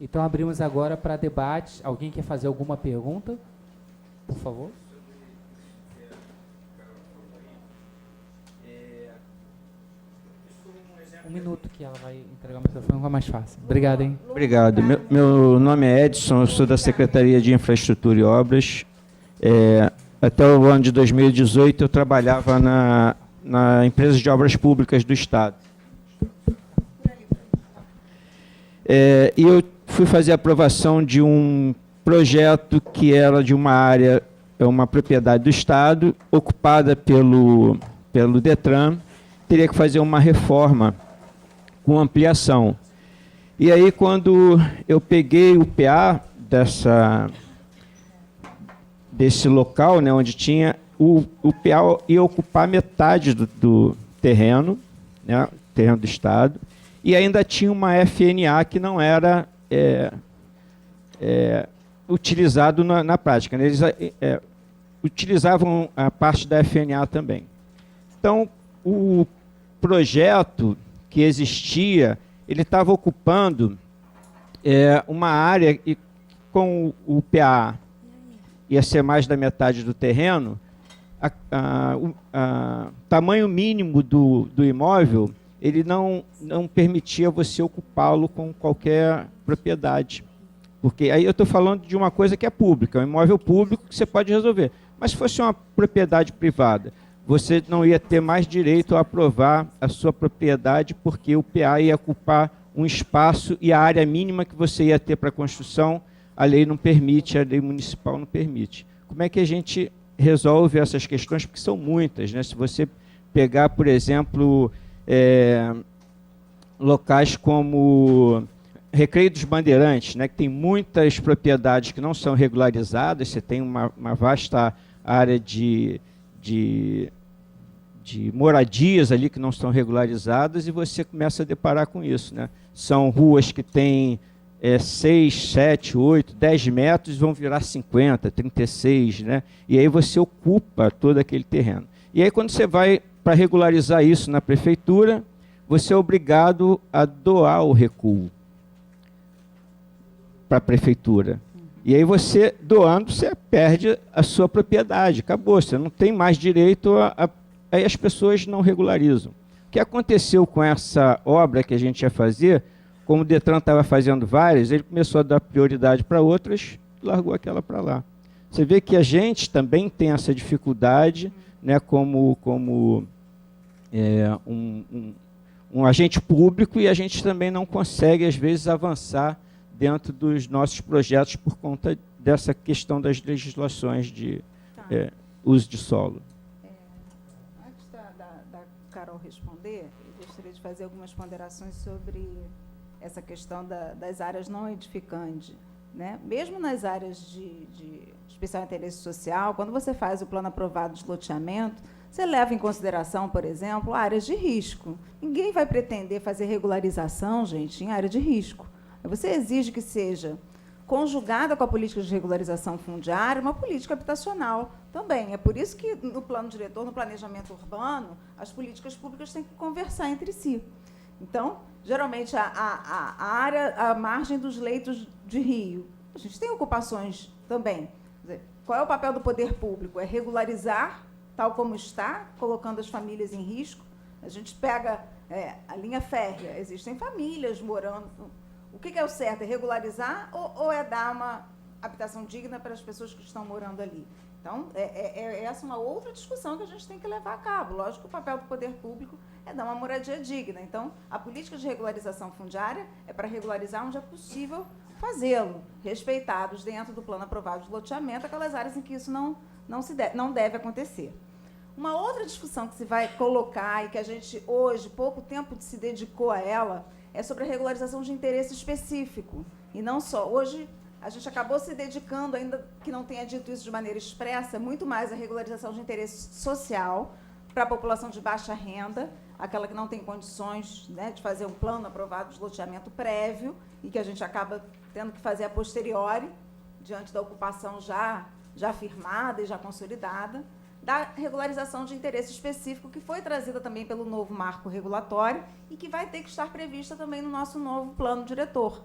Então, abrimos agora para debate. Alguém quer fazer alguma pergunta? Por favor. Um minuto que ela vai entregar o microfone, fica mais fácil. Obrigado, hein? Obrigado. Meu nome é Edson, eu sou da Secretaria de Infraestrutura e Obras. Até o ano de 2018, eu trabalhava na empresa de obras públicas do Estado. E eu fui fazer a aprovação de um projeto que era de uma área, uma propriedade do Estado, ocupada pelo DETRAN, teria que fazer uma reforma com ampliação. E aí, quando eu peguei o PA desse local, né, onde tinha, o PA ia ocupar metade do terreno, né, terreno do Estado, e ainda tinha uma FNA que não era utilizado na prática, né? Eles utilizavam a parte da FNA também. Então, o projeto que existia, ele estava ocupando uma área e com o PA ia ser mais da metade do terreno, o tamanho mínimo do imóvel, ele não permitia você ocupá-lo com qualquer propriedade. Porque aí eu estou falando de uma coisa que é pública, um imóvel público que você pode resolver. Mas se fosse uma propriedade privada, você não ia ter mais direito a aprovar a sua propriedade, porque o PA ia ocupar um espaço e a área mínima que você ia ter para construção, a lei não permite, a lei municipal não permite. Como é que a gente resolve essas questões? Porque são muitas, né? Se você pegar, por exemplo, locais como Recreio dos Bandeirantes, né, que tem muitas propriedades que não são regularizadas, você tem uma vasta área de moradias ali que não estão regularizadas e você começa a deparar com isso, né? São ruas que têm 6, 7, 8, 10 metros e vão virar 50, 36, né? E aí você ocupa todo aquele terreno. E aí quando você vai para regularizar isso na prefeitura, você é obrigado a doar o recuo para a prefeitura. E aí você, doando, você perde a sua propriedade, acabou, você não tem mais direito aí as pessoas não regularizam. O que aconteceu com essa obra que a gente ia fazer, como o DETRAN estava fazendo várias, ele começou a dar prioridade para outras e largou aquela para lá. Você vê que a gente também tem essa dificuldade, né, como um agente público, e a gente também não consegue, às vezes, avançar dentro dos nossos projetos por conta dessa questão das legislações de uso de solo. Antes da Carol responder, eu gostaria de fazer algumas ponderações sobre essa questão das áreas não edificantes, né? Mesmo nas áreas de especial interesse social, quando você faz o plano aprovado de loteamento, você leva em consideração, por exemplo, áreas de risco. Ninguém vai pretender fazer regularização, gente, em área de risco. Você exige que seja conjugada com a política de regularização fundiária uma política habitacional também. É por isso que, no plano diretor, no planejamento urbano, as políticas públicas têm que conversar entre si. Então, geralmente, a área, a margem dos leitos de rio, a gente tem ocupações também. Quer dizer, qual é o papel do poder público? É regularizar, tal como está, colocando as famílias em risco. A gente pega a linha férrea, existem famílias morando. O que é o certo? É regularizar ou é dar uma habitação digna para as pessoas que estão morando ali? Então, essa é uma outra discussão que a gente tem que levar a cabo. Lógico que o papel do poder público é dar uma moradia digna. Então, a política de regularização fundiária é para regularizar onde é possível fazê-lo, respeitados dentro do plano aprovado de loteamento, aquelas áreas em que isso não deve acontecer. Uma outra discussão que se vai colocar e que a gente hoje, pouco tempo se dedicou a ela, é sobre a regularização de interesse específico. E não só. Hoje, a gente acabou se dedicando, ainda que não tenha dito isso de maneira expressa, muito mais à regularização de interesse social, para a população de baixa renda, aquela que não tem condições, né, de fazer um plano aprovado de loteamento prévio e que a gente acaba tendo que fazer a posteriori, diante da ocupação já firmada e já consolidada, da regularização de interesse específico, que foi trazida também pelo novo marco regulatório e que vai ter que estar prevista também no nosso novo plano diretor.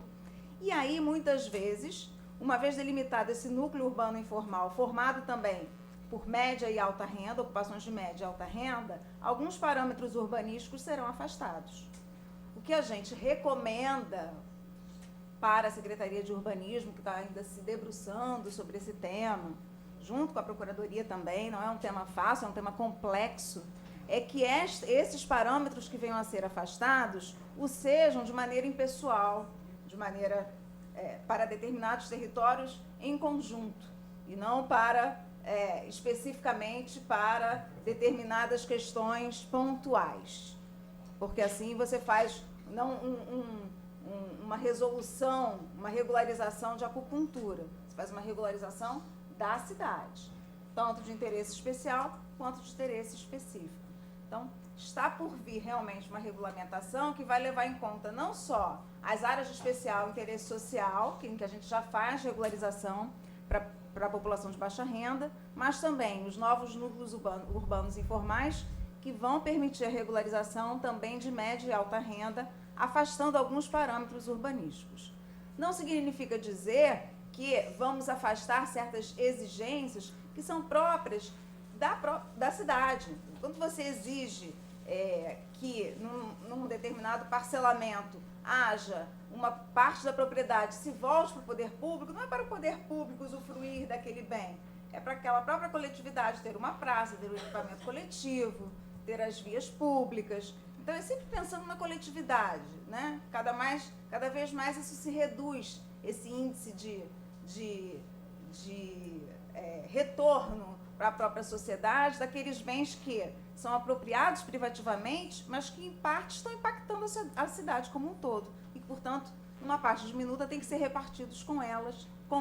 E aí, muitas vezes, uma vez delimitado esse núcleo urbano informal, formado também por média e alta renda, ocupações de média e alta renda, alguns parâmetros urbanísticos serão afastados. O que a gente recomenda para a Secretaria de Urbanismo, que está ainda se debruçando sobre esse tema, junto com a Procuradoria também, não é um tema fácil, é um tema complexo, é que esses parâmetros que venham a ser afastados o sejam de maneira impessoal, de maneira para determinados territórios em conjunto, e não para especificamente para determinadas questões pontuais. Porque assim você faz não uma resolução, uma regularização de acupuntura, você faz uma regularização da cidade, tanto de interesse especial quanto de interesse específico. Então, está por vir realmente uma regulamentação que vai levar em conta não só as áreas de especial interesse social, em que a gente já faz regularização para a população de baixa renda, mas também os novos núcleos urbanos informais, que vão permitir a regularização também de média e alta renda, afastando alguns parâmetros urbanísticos. Não significa dizer que vamos afastar certas exigências que são próprias da cidade. Quando você exige que num determinado parcelamento haja uma parte da propriedade se volte para o poder público, não é para o poder público usufruir daquele bem, é para aquela própria coletividade ter uma praça, ter um equipamento coletivo, ter as vias públicas. Então, é sempre pensando na coletividade, né? Cada vez mais isso se reduz, esse índice de retorno para a própria sociedade daqueles bens que são apropriados privativamente, mas que, em parte, estão impactando a cidade como um todo. E, portanto, uma parte diminuta tem que ser repartidos com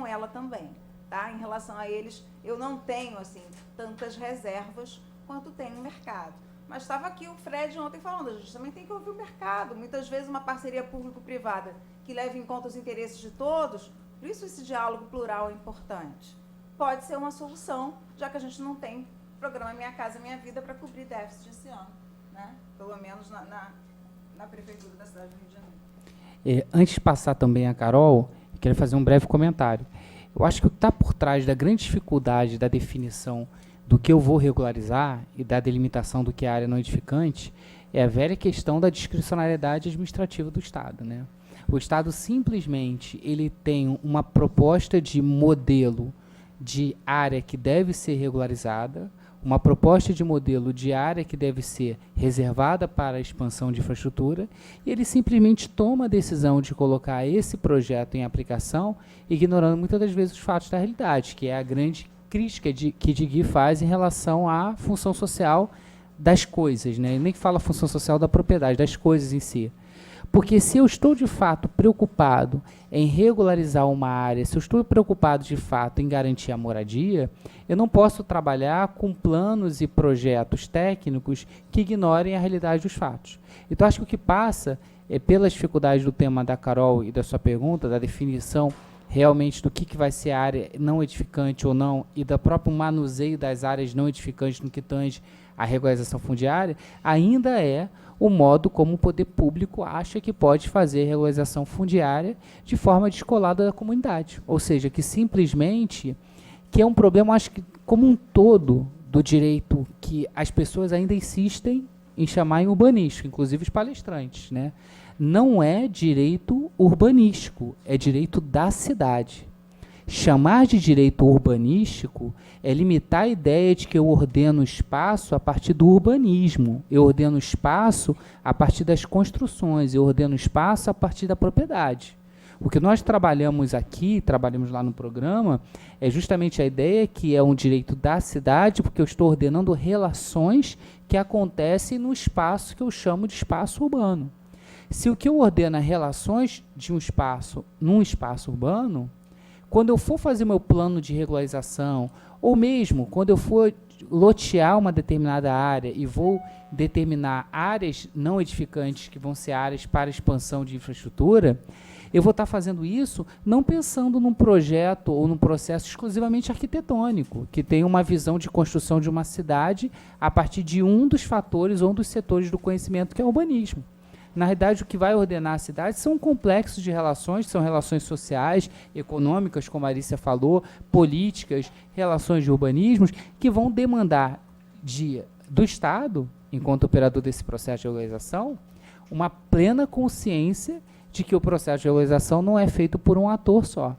ela também. Tá? Em relação a eles, eu não tenho assim, tantas reservas quanto tem no mercado. Mas estava aqui o Fred ontem falando, a gente também tem que ouvir o mercado. Muitas vezes uma parceria público-privada que leve em conta os interesses de todos, por isso esse diálogo plural é importante. Pode ser uma solução, já que a gente não tem programa Minha Casa Minha Vida para cobrir déficit esse ano, né? Pelo menos na Prefeitura da cidade do Rio de Janeiro. Antes de passar também a Carol, eu queria fazer um breve comentário. Eu acho que o que está por trás da grande dificuldade da definição do que eu vou regularizar e da delimitação do que é área não edificante é a velha questão da discricionariedade administrativa do Estado, né? O Estado simplesmente ele tem uma proposta de modelo de área que deve ser regularizada, uma proposta de modelo de área que deve ser reservada para a expansão de infraestrutura, e ele simplesmente toma a decisão de colocar esse projeto em aplicação, ignorando muitas das vezes os fatos da realidade, que é a grande crítica que Digui faz em relação à função social das coisas, né? Ele nem fala função social da propriedade, das coisas em si. Porque se eu estou de fato preocupado em regularizar uma área, se eu estou preocupado de fato em garantir a moradia, eu não posso trabalhar com planos e projetos técnicos que ignorem a realidade dos fatos. Então, acho que o que passa é pelas dificuldades do tema da Carol e da sua pergunta, da definição realmente do que vai ser a área não edificante ou não, e do próprio manuseio das áreas não edificantes no que tange a regularização fundiária, ainda é o modo como o poder público acha que pode fazer regularização fundiária de forma descolada da comunidade. Ou seja, que simplesmente, que é um problema, acho que como um todo, do direito que as pessoas ainda insistem em chamar em urbanístico, inclusive os palestrantes, né? Não é direito urbanístico, é direito da cidade. Chamar de direito urbanístico é limitar a ideia de que eu ordeno o espaço a partir do urbanismo, eu ordeno o espaço a partir das construções, eu ordeno o espaço a partir da propriedade. O que nós trabalhamos aqui, trabalhamos lá no programa, é justamente a ideia que é um direito da cidade, porque eu estou ordenando relações que acontecem no espaço que eu chamo de espaço urbano. Se o que eu ordeno é relações de um espaço num espaço urbano, quando eu for fazer meu plano de regularização, ou mesmo quando eu for lotear uma determinada área e vou determinar áreas não edificantes, que vão ser áreas para expansão de infraestrutura, eu vou estar fazendo isso não pensando num projeto ou num processo exclusivamente arquitetônico, que tem uma visão de construção de uma cidade a partir de um dos fatores ou um dos setores do conhecimento, que é o urbanismo. Na realidade, o que vai ordenar a cidade são complexos de relações, são relações sociais, econômicas, como a Arícia falou, políticas, relações de urbanismos, que vão demandar do Estado, enquanto operador desse processo de regularização, uma plena consciência de que o processo de regularização não é feito por um ator só.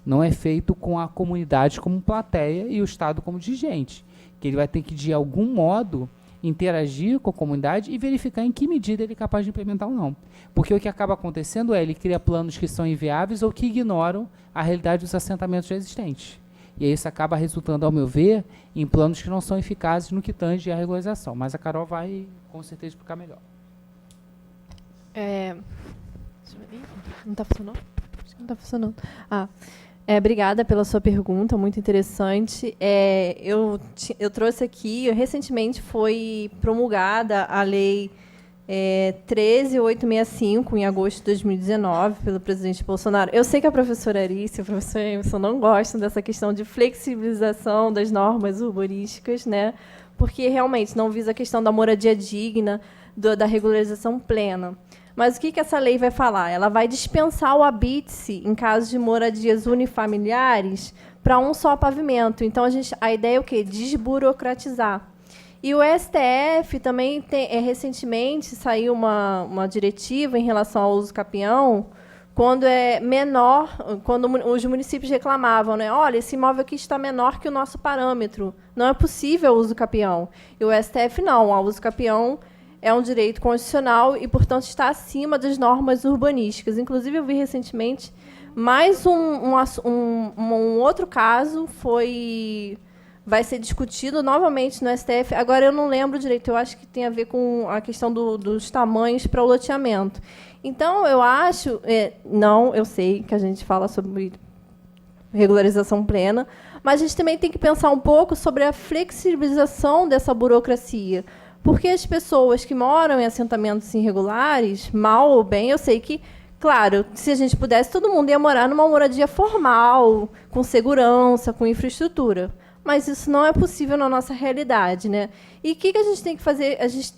Não é feito com a comunidade como plateia e o Estado como dirigente. Que ele vai ter que, de algum modo, interagir com a comunidade e verificar em que medida ele é capaz de implementar ou não. Porque o que acaba acontecendo é ele cria planos que são inviáveis ou que ignoram a realidade dos assentamentos já existentes. E aí isso acaba resultando, ao meu ver, em planos que não são eficazes no que tange à regularização. Mas a Carol vai, com certeza, explicar melhor. Não está funcionando? Acho que não está funcionando. Obrigada pela sua pergunta, muito interessante. Eu trouxe aqui, recentemente foi promulgada a Lei 13.865, em agosto de 2019, pelo presidente Bolsonaro. Eu sei que a professora Arícia e o professor Emerson não gostam dessa questão de flexibilização das normas urbanísticas, né? Porque realmente não visa a questão da moradia digna, da regularização plena. Mas o que essa lei vai falar? Ela vai dispensar o habite-se em casos de moradias unifamiliares para um só pavimento. Então, a ideia é o quê? Desburocratizar. E o STF também recentemente saiu uma diretiva em relação ao uso capião, quando é menor, quando os municípios reclamavam, né? Olha, esse imóvel aqui está menor que o nosso parâmetro. Não é possível o uso capião. E o STF não. O uso capião é um direito constitucional e, portanto, está acima das normas urbanísticas. Inclusive, eu vi recentemente mais um outro caso vai ser discutido novamente no STF. Agora, eu não lembro direito, eu acho que tem a ver com a questão dos tamanhos para o loteamento. Então, eu acho... eu sei que a gente fala sobre regularização plena, mas a gente também tem que pensar um pouco sobre a flexibilização dessa burocracia. Porque as pessoas que moram em assentamentos irregulares, mal ou bem, eu sei que, claro, se a gente pudesse, todo mundo ia morar numa moradia formal, com segurança, com infraestrutura. Mas isso não é possível na nossa realidade, né? E o que a gente tem que fazer? A gente,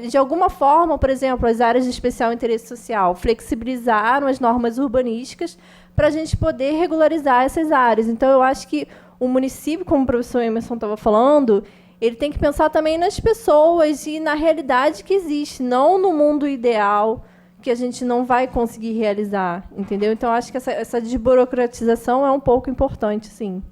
de alguma forma, por exemplo, as áreas de especial interesse social flexibilizaram as normas urbanísticas para a gente poder regularizar essas áreas. Então, eu acho que o município, como o professor Emerson estava falando, ele tem que pensar também nas pessoas e na realidade que existe, não no mundo ideal que a gente não vai conseguir realizar, entendeu? Então, acho que essa desburocratização é um pouco importante, sim.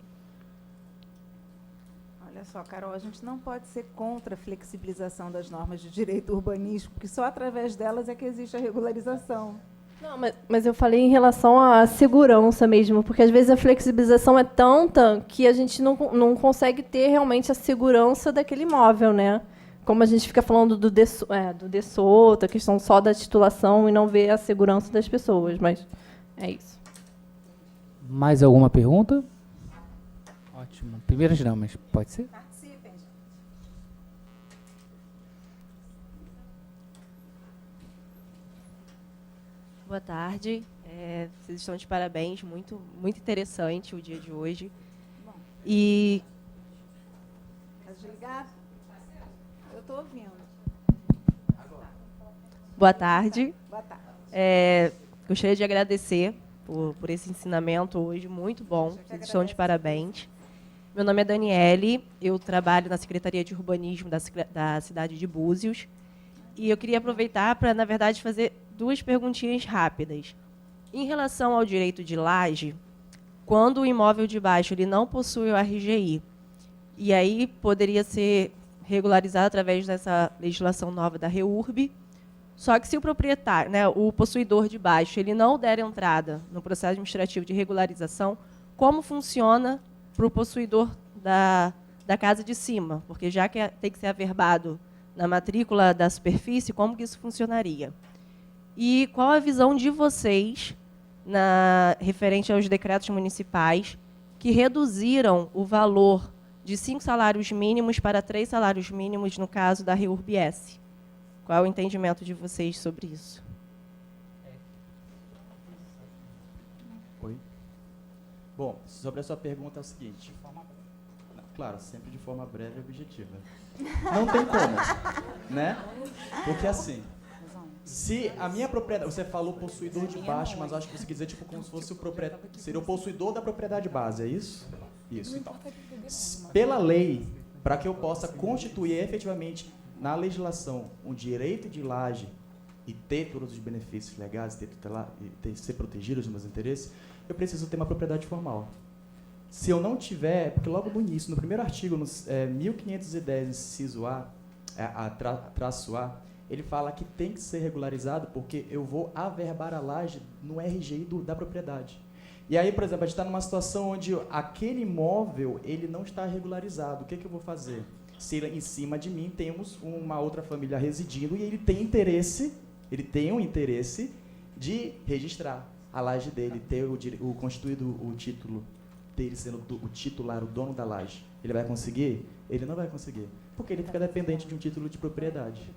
Olha só, Carol, a gente não pode ser contra a flexibilização das normas de direito urbanístico, porque só através delas é que existe a regularização. Não, mas eu falei em relação à segurança mesmo, porque às vezes a flexibilização é tanta que a gente não consegue ter realmente a segurança daquele imóvel, né? Como a gente fica falando do DSOT, a questão só da titulação e não ver a segurança das pessoas, mas é isso. Mais alguma pergunta? Ótimo. Primeiras não, mas pode ser? Participem. Boa tarde. Vocês estão de parabéns. Muito, muito interessante o dia de hoje. Bom. E... Quer desligar? Eu estou ouvindo. Boa tarde. Boa tarde. Gostaria de agradecer por esse ensinamento hoje, muito bom. Vocês estão de parabéns. Meu nome é Daniele, eu trabalho na Secretaria de Urbanismo da cidade de Búzios. E eu queria aproveitar para, na verdade, fazer duas perguntinhas rápidas. Em relação ao direito de laje, quando o imóvel de baixo ele não possui o RGI, e aí poderia ser regularizado através dessa legislação nova da REURB, só que se o proprietário, né, o possuidor de baixo, ele não der entrada no processo administrativo de regularização, como funciona para o possuidor da casa de cima? Porque já que tem que ser averbado na matrícula da superfície, como que isso funcionaria? E qual a visão de vocês referente aos decretos municipais que reduziram o valor de 5 salários mínimos para 3 salários mínimos no caso da REURB-S. Qual é o entendimento de vocês sobre isso? Oi? Bom, sobre a sua pergunta é o seguinte. Claro, sempre de forma breve e objetiva. Não tem como, né? Porque assim, se a minha propriedade... Você falou possuidor de baixo, mas acho que você quer dizer tipo, como se fosse o proprietário... Seria o possuidor da propriedade base, é isso? Isso, então. Pela lei, para que eu possa constituir efetivamente na legislação um direito de laje e ter todos os benefícios legais, ser protegido os meus interesses, eu preciso ter uma propriedade formal. Se eu não tiver, porque logo no início, no primeiro artigo, no 1510, inciso A, traço A, ele fala que tem que ser regularizado porque eu vou averbar a laje no RGI da propriedade. E aí, por exemplo, a gente está numa situação onde aquele imóvel ele não está regularizado. O que eu vou fazer? Se em cima de mim temos uma outra família residindo e ele tem um interesse de registrar a laje dele, ter constituído o título dele sendo o titular, o dono da laje. Ele vai conseguir? Ele não vai conseguir, porque ele fica dependente de um título de propriedade.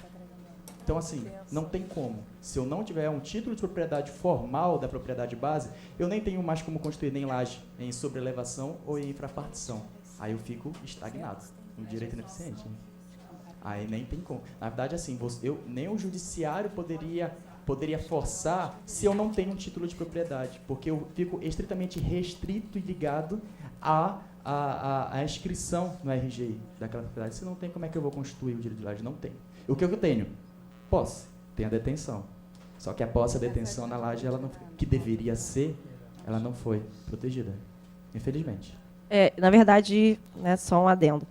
Então, assim, não tem como. Se eu não tiver um título de propriedade formal da propriedade base, eu nem tenho mais como construir nem laje em sobrelevação ou em infrapartição. Aí eu fico estagnado, um direito ineficiente. Aí nem tem como. Na verdade, assim, nem o judiciário poderia forçar se eu não tenho um título de propriedade, porque eu fico estritamente restrito e ligado à inscrição no RGI daquela propriedade. Se não tem, como é que eu vou constituir o direito de laje? Não tem. O que eu tenho? Posse. Tem a detenção. Só que a posse, a detenção na laje, que deveria ser, ela não foi protegida, infelizmente. Na verdade, né, só um adendo.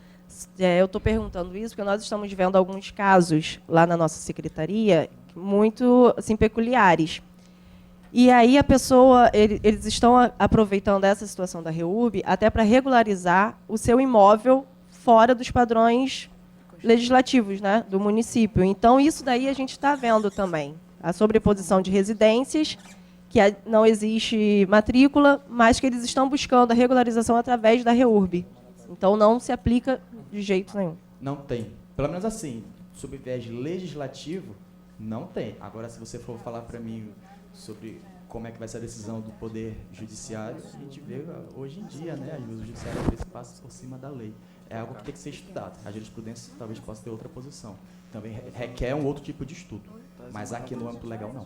Eu estou perguntando isso porque nós estamos vendo alguns casos lá na nossa secretaria muito assim, peculiares. E aí a pessoa, eles estão aproveitando essa situação da REURB até para regularizar o seu imóvel fora dos padrões legislativos, né, do município. Então, isso daí a gente está vendo também. A sobreposição de residências, que não existe matrícula, mas que eles estão buscando a regularização através da REURB. Então, não se aplica de jeito nenhum. Não tem. Pelo menos assim, sob viés legislativo, não tem. Agora, se você for falar para mim sobre como é que vai ser a decisão do Poder Judiciário, a gente vê hoje em dia, né, o Judiciário às vezes passa por cima da lei. É algo que tem que ser estudado. A jurisprudência talvez possa ter outra posição. Também requer um outro tipo de estudo. Mas aqui no âmbito legal, não.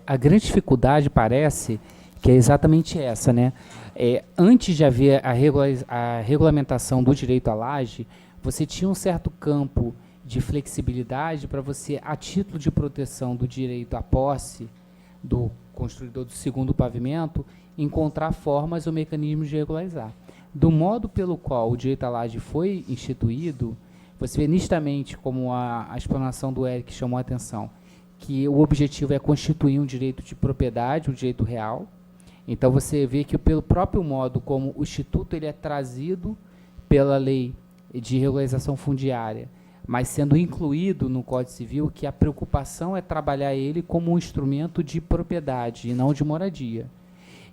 A grande dificuldade, parece, que é exatamente essa, né? Antes de haver a regulamentação do direito à laje, você tinha um certo campo de flexibilidade para você, a título de proteção do direito à posse do construidor do segundo pavimento, encontrar formas ou mecanismos de regularizar. Do modo pelo qual o direito à laje foi instituído, você vê nitidamente, como a explanação do Eric chamou a atenção, que o objetivo é constituir um direito de propriedade, um direito real. Então, você vê que pelo próprio modo como o Instituto ele é trazido pela lei de regularização fundiária, mas sendo incluído no Código Civil, que a preocupação é trabalhar ele como um instrumento de propriedade e não de moradia.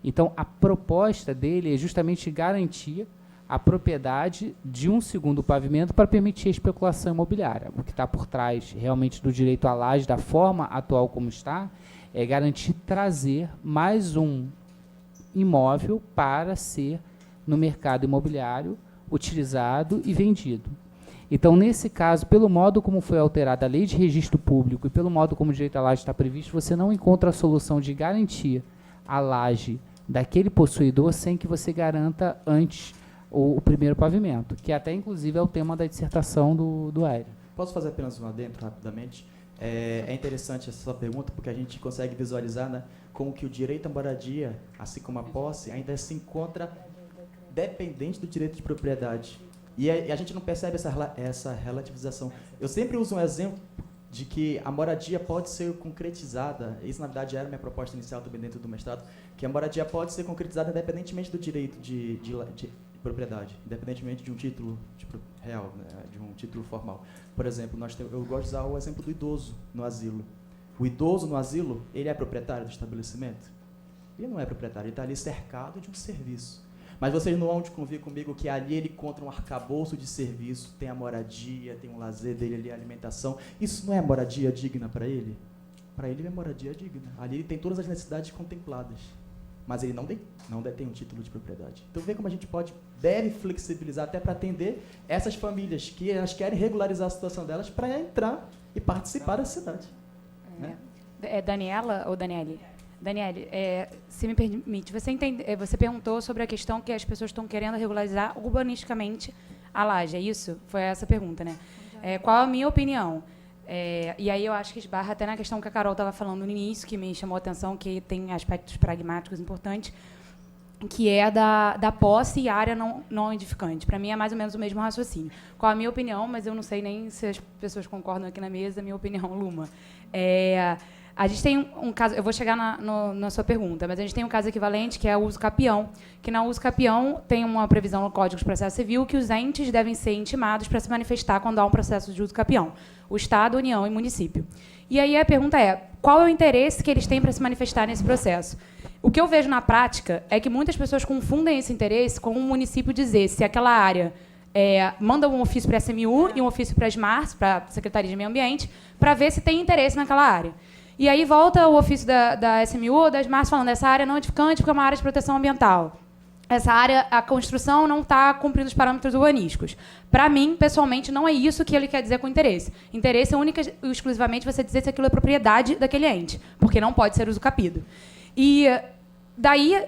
Então, a proposta dele é justamente garantir a propriedade de um segundo pavimento para permitir a especulação imobiliária. O que está por trás realmente do direito à laje, da forma atual como está, é garantir trazer mais um imóvel para ser no mercado imobiliário utilizado e vendido. Então, nesse caso, pelo modo como foi alterada a lei de registro público e pelo modo como o direito à laje está previsto, você não encontra a solução de garantir a laje daquele possuidor sem que você garanta antes o primeiro pavimento, que até, inclusive, é o tema da dissertação do Aéreo. Posso fazer apenas um adentro rapidamente? É interessante essa sua pergunta, porque a gente consegue visualizar, né, como que o direito à moradia, assim como a posse, ainda se encontra dependente do direito de propriedade. E a gente não percebe essa relativização. Eu sempre uso um exemplo de que a moradia pode ser concretizada, isso na verdade era a minha proposta inicial também dentro do mestrado, que a moradia pode ser concretizada independentemente do direito de propriedade, independentemente de um título real, né, de um título formal. Por exemplo, eu gosto de usar o exemplo do idoso no asilo. O idoso no asilo, ele é proprietário do estabelecimento? Ele não é proprietário, ele está ali cercado de um serviço. Mas vocês não vão de convir comigo que ali ele encontra um arcabouço de serviço, tem a moradia, tem o lazer dele ali, a alimentação. Isso não é moradia digna para ele? Para ele é moradia digna. Ali ele tem todas as necessidades contempladas. Mas ele não detém um título de propriedade. Então vê como a gente deve flexibilizar até para atender essas famílias que elas querem regularizar a situação delas para entrar e participar da cidade. Né? Daniela ou Daniele? Daniele, se me permite, você perguntou sobre a questão que as pessoas estão querendo regularizar urbanisticamente a laje, é isso? Foi essa a pergunta, né? Qual a minha opinião? E aí eu acho que esbarra até na questão que a Carol estava falando no início, que me chamou a atenção, que tem aspectos pragmáticos importantes, que é da posse e área não edificante. Para mim é mais ou menos o mesmo raciocínio. Qual a minha opinião, mas eu não sei nem se as pessoas concordam aqui na mesa, minha opinião, Luma. A gente tem um caso, eu vou chegar na sua pergunta, mas a gente tem um caso equivalente, que é o uso capião, que na uso capião tem uma previsão no Código de Processo Civil que os entes devem ser intimados para se manifestar quando há um processo de uso capião, o Estado, União e município. E aí a pergunta é, qual é o interesse que eles têm para se manifestar nesse processo? O que eu vejo na prática é que muitas pessoas confundem esse interesse com o município dizer se aquela área manda um ofício para a SMU e um ofício para a SMARS, para a Secretaria de Meio Ambiente, para ver se tem interesse naquela área. E aí volta o ofício da SMU ou das SMARS falando essa área não é edificante porque é uma área de proteção ambiental. Essa área, a construção não está cumprindo os parâmetros urbanísticos. Para mim, pessoalmente, não é isso que ele quer dizer com interesse. Interesse é única e exclusivamente você dizer se aquilo é propriedade daquele ente, porque não pode ser usucapido. E daí,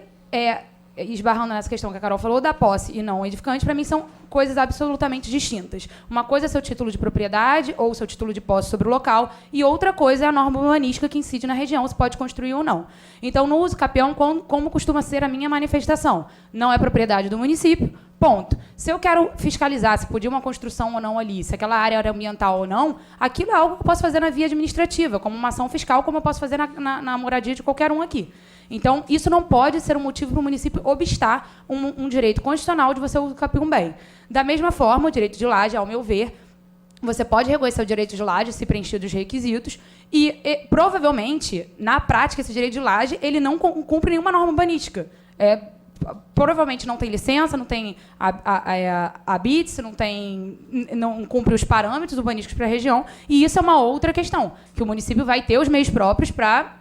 esbarrando nessa questão que a Carol falou, da posse e não edificante, para mim são coisas absolutamente distintas. Uma coisa é seu título de propriedade ou seu título de posse sobre o local, e outra coisa é a norma urbanística que incide na região, se pode construir ou não. Então, no uso capião, como costuma ser a minha manifestação? Não é propriedade do município, ponto. Se eu quero fiscalizar se podia uma construção ou não ali, se aquela área era ambiental ou não, aquilo é algo que eu posso fazer na via administrativa, como uma ação fiscal, como eu posso fazer na moradia de qualquer um aqui. Então, isso não pode ser um motivo para o município obstar um direito constitucional de você usucapiar um bem. Da mesma forma, o direito de laje, ao meu ver, você pode reconhecer o direito de laje se preenchido os requisitos e, provavelmente, na prática, esse direito de laje ele não cumpre nenhuma norma urbanística. Provavelmente não tem licença, não tem habite, não cumpre os parâmetros urbanísticos para a região, e isso é uma outra questão, que o município vai ter os meios próprios para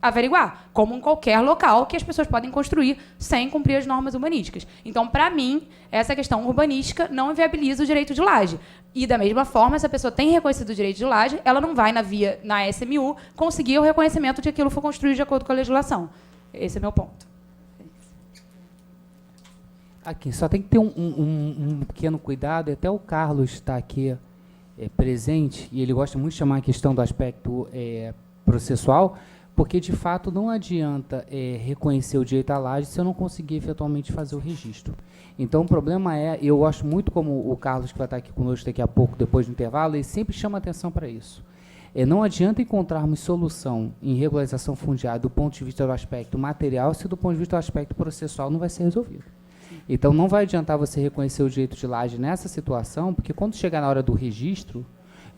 averiguar, como em qualquer local que as pessoas podem construir sem cumprir as normas urbanísticas. Então, para mim, essa questão urbanística não inviabiliza o direito de laje. E, da mesma forma, se a pessoa tem reconhecido o direito de laje, ela não vai, na SMU, conseguir o reconhecimento de que aquilo foi construído de acordo com a legislação. Esse é meu ponto. Aqui, só tem que ter um pequeno cuidado, e até o Carlos está aqui presente, e ele gosta muito de chamar a questão do aspecto processual, porque, de fato, não adianta reconhecer o direito à laje se eu não conseguir efetualmente fazer o registro. Então, o problema eu gosto muito, como o Carlos, que vai estar aqui conosco daqui a pouco, depois do intervalo, ele sempre chama atenção para isso. Não adianta encontrarmos solução em regularização fundiária do ponto de vista do aspecto material se do ponto de vista do aspecto processual não vai ser resolvido. Então, não vai adiantar você reconhecer o direito de laje nessa situação, porque quando chegar na hora do registro,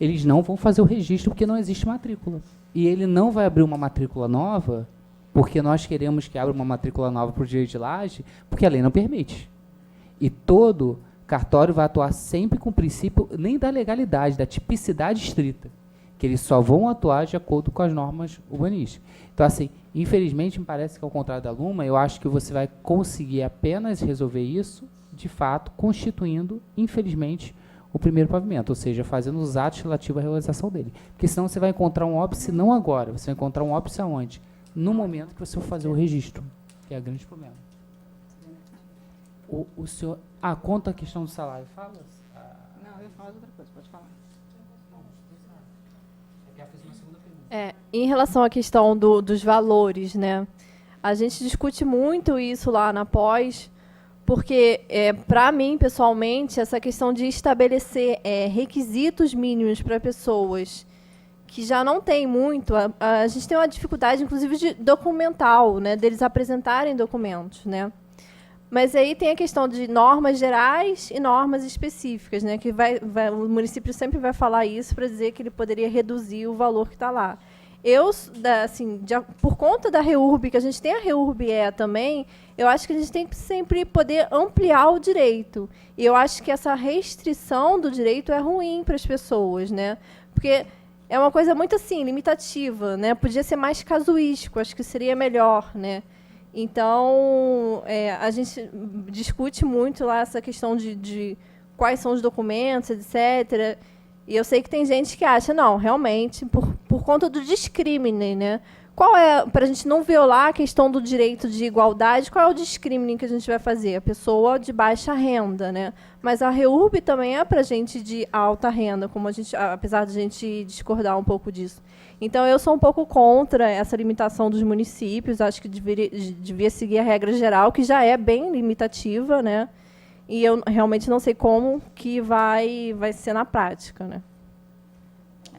eles não vão fazer o registro porque não existe matrícula. E ele não vai abrir uma matrícula nova, porque nós queremos que abra uma matrícula nova para o direito de laje, porque a lei não permite. E todo cartório vai atuar sempre com o princípio nem da legalidade, da tipicidade estrita, que eles só vão atuar de acordo com as normas urbanísticas. Então, assim, infelizmente, me parece que ao contrário da Luma, eu acho que você vai conseguir apenas resolver isso, de fato, constituindo, infelizmente, o primeiro pavimento, ou seja, fazendo os atos relativos à realização dele. Porque senão você vai encontrar um óbice não agora, você vai encontrar um óbice aonde? No momento que você for fazer o registro, que é o grande problema. O senhor... conta a questão do salário. Fala. Não, eu falo outra coisa, pode falar. Em relação à questão dos valores, né? A gente discute muito isso lá na pós, porque, para mim, pessoalmente, essa questão de estabelecer requisitos mínimos para pessoas que já não tem muito, a gente tem uma dificuldade, inclusive, de documental, né, deles apresentarem documentos, né? Mas aí tem a questão de normas gerais e normas específicas, né, que o município sempre vai falar isso para dizer que ele poderia reduzir o valor que está lá. por conta da REURB, que a gente tem a REURB-E também, eu acho que a gente tem que sempre poder ampliar o direito. E eu acho que essa restrição do direito é ruim para as pessoas, né? Porque é uma coisa muito assim, limitativa, né? Podia ser mais casuístico, acho que seria melhor, né? Então, a gente discute muito lá essa questão de quais são os documentos, etc. E eu sei que tem gente que acha, não, realmente, por conta do discrimine, né? Qual é, para a gente não violar a questão do direito de igualdade, qual é o discrimine que a gente vai fazer? A pessoa de baixa renda, né? Mas a REURB também é para gente de alta renda, como apesar de a gente discordar um pouco disso. Então, eu sou um pouco contra essa limitação dos municípios, acho que devia seguir a regra geral, que já é bem limitativa, né? E eu realmente não sei como que vai ser na prática, né?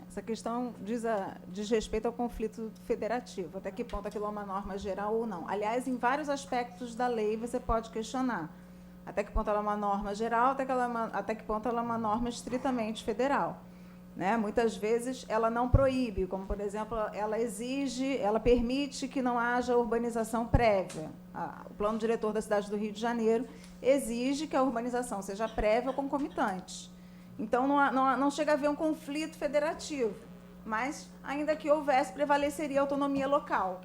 Essa questão diz respeito ao conflito federativo, até que ponto aquilo é uma norma geral ou não. Aliás, em vários aspectos da lei você pode questionar até que ponto ela é uma norma geral, até que ponto ela é uma norma estritamente federal. Né? Muitas vezes ela não proíbe, como, por exemplo, ela permite que não haja urbanização prévia. O plano diretor da cidade do Rio de Janeiro exige que a urbanização seja prévia ou concomitante. Então, não chega a haver um conflito federativo, mas, ainda que houvesse, prevaleceria a autonomia local.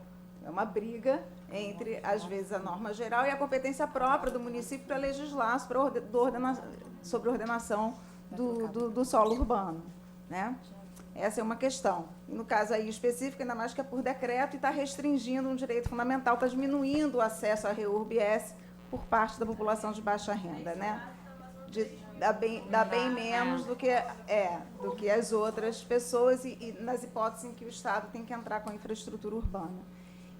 É uma briga entre, às vezes, a norma geral e a competência própria do município para legislar sobre a ordenação do solo urbano. Né? Essa é uma questão. E, no caso aí específico, ainda mais que é por decreto e está restringindo um direito fundamental, está diminuindo o acesso à REURB-S por parte da população de baixa renda. Né? Dá bem menos do que as outras pessoas e nas hipóteses em que o Estado tem que entrar com a infraestrutura urbana.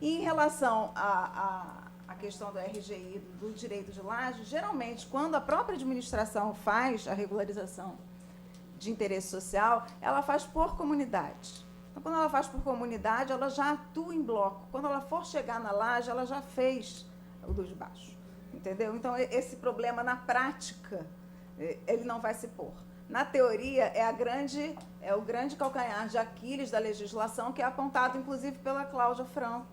E em relação à questão do RGI, do direito de laje, geralmente, quando a própria administração faz a regularização de interesse social, ela faz por comunidade. Então, quando ela faz por comunidade, ela já atua em bloco. Quando ela for chegar na laje, ela já fez o dos baixos. Entendeu? Então, esse problema, na prática, ele não vai se pôr. Na teoria, é o grande calcanhar de Aquiles da legislação, que é apontado, inclusive, pela Cláudia Franco,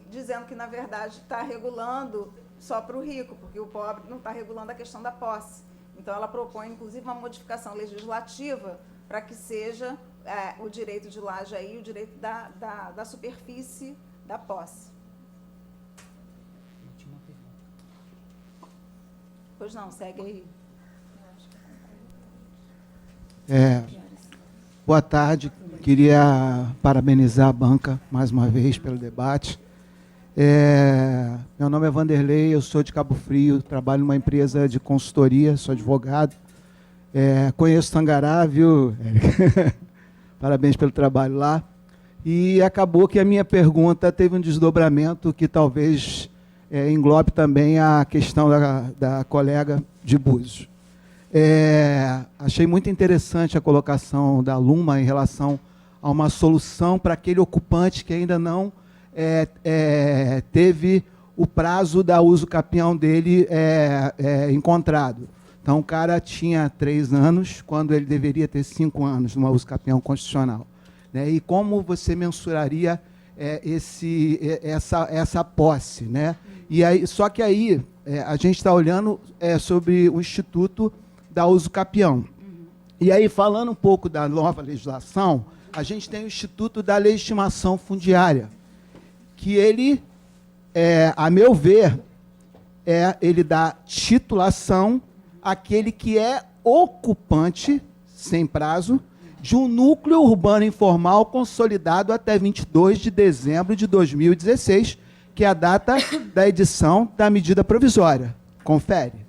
dizendo que, na verdade, está regulando só para o rico, porque o pobre não está regulando a questão da posse. Então, ela propõe, inclusive, uma modificação legislativa para que seja o direito de laje aí, o direito da superfície da posse. Pois não, segue aí. Boa tarde. Queria parabenizar a banca, mais uma vez, pelo debate. Meu nome é Vanderlei, eu sou de Cabo Frio, trabalho numa empresa de consultoria, sou advogado. Conheço Tangará, viu? Parabéns pelo trabalho lá. E acabou que a minha pergunta teve um desdobramento que talvez englobe também a questão da colega de Búzios. Achei muito interessante a colocação da Luma em relação a uma solução para aquele ocupante que ainda não teve o prazo da uso capião dele encontrado. Então, o cara tinha 3 anos, quando ele deveria ter 5 anos no uso capião constitucional. Né? E como você mensuraria essa posse? Né? E aí, só que aí a gente está olhando sobre o Instituto da uso capião. E aí, falando um pouco da nova legislação, a gente tem o Instituto da Legitimação Fundiária, que ele, a meu ver, ele dá titulação àquele que é ocupante, sem prazo, de um núcleo urbano informal consolidado até 22 de dezembro de 2016, que é a data da edição da medida provisória. Confere.